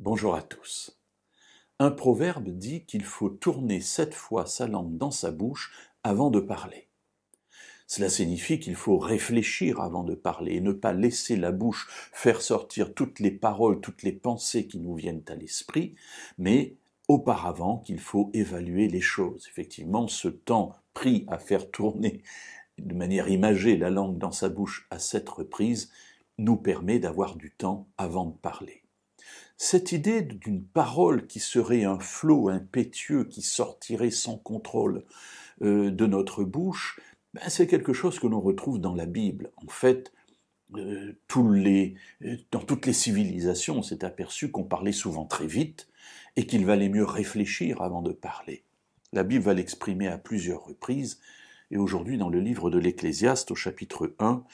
Bonjour à tous. Un proverbe dit qu'il faut tourner 7 fois sa langue dans sa bouche avant de parler. Cela signifie qu'il faut réfléchir avant de parler et ne pas laisser la bouche faire sortir toutes les paroles, toutes les pensées qui nous viennent à l'esprit, mais auparavant qu'il faut évaluer les choses. Effectivement, ce temps pris à faire tourner de manière imagée la langue dans sa bouche à 7 reprises nous permet d'avoir du temps avant de parler. Cette idée d'une parole qui serait un flot impétueux qui sortirait sans contrôle de notre bouche, c'est quelque chose que l'on retrouve dans la Bible. En fait, dans toutes les civilisations, on s'est aperçu qu'on parlait souvent très vite et qu'il valait mieux réfléchir avant de parler. La Bible va l'exprimer à plusieurs reprises, et aujourd'hui dans le livre de l'Ecclésiaste au chapitre 1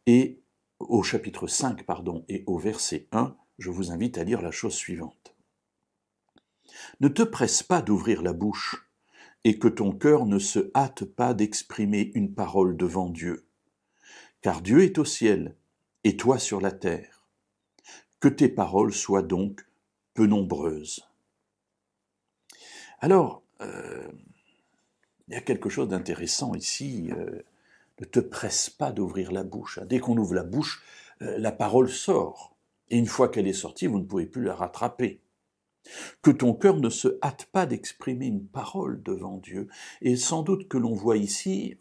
et au chapitre 5 et au verset 1, je vous invite à lire la chose suivante. Ne te presse pas d'ouvrir la bouche, et que ton cœur ne se hâte pas d'exprimer une parole devant Dieu. Car Dieu est au ciel, et toi sur la terre. Que tes paroles soient donc peu nombreuses. Alors, il y a quelque chose d'intéressant ici. Ne te presse pas d'ouvrir la bouche. Dès qu'on ouvre la bouche, la parole sort. Et une fois qu'elle est sortie, vous ne pouvez plus la rattraper. Que ton cœur ne se hâte pas d'exprimer une parole devant Dieu. Et sans doute que l'on voit ici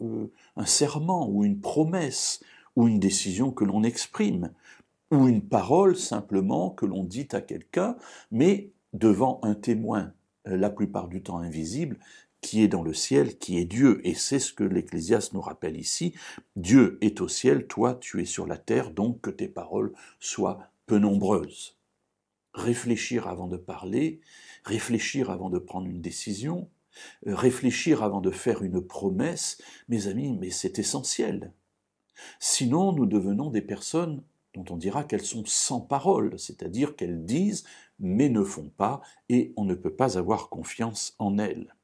un serment ou une promesse ou une décision que l'on exprime, ou une parole simplement que l'on dit à quelqu'un, mais devant un témoin, la plupart du temps invisible, qui est dans le ciel, qui est Dieu. Et c'est ce que l'Ecclésiaste nous rappelle ici. Dieu est au ciel, toi tu es sur la terre, donc que tes paroles soient peu nombreuses. Réfléchir avant de parler, réfléchir avant de prendre une décision, réfléchir avant de faire une promesse, mes amis, mais c'est essentiel. Sinon, nous devenons des personnes dont on dira qu'elles sont sans parole, c'est-à-dire qu'elles disent mais ne font pas, et on ne peut pas avoir confiance en elles.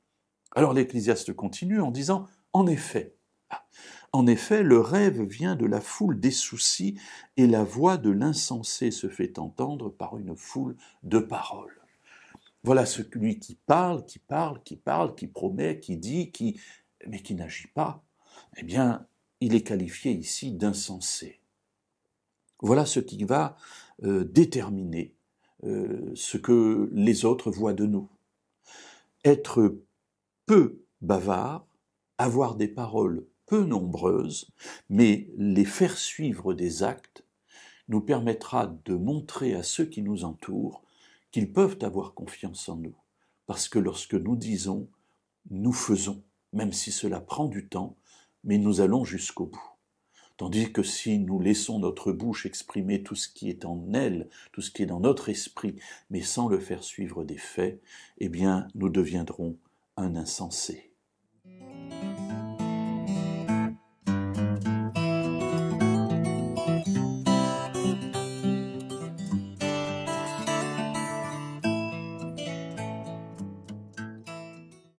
Alors l'Ecclésiaste continue en disant « En effet, le rêve vient de la foule des soucis et la voix de l'insensé se fait entendre par une foule de paroles. » Voilà celui qui parle, qui promet, qui dit, mais qui n'agit pas. Eh bien, il est qualifié ici d'insensé. Voilà ce qui va déterminer ce que les autres voient de nous. Être peu bavard, avoir des paroles peu nombreuses, mais les faire suivre des actes, nous permettra de montrer à ceux qui nous entourent qu'ils peuvent avoir confiance en nous. Parce que lorsque nous disons, nous faisons, même si cela prend du temps, mais nous allons jusqu'au bout. Tandis que si nous laissons notre bouche exprimer tout ce qui est en elle, tout ce qui est dans notre esprit, mais sans le faire suivre des faits, eh bien, nous deviendrons un insensé.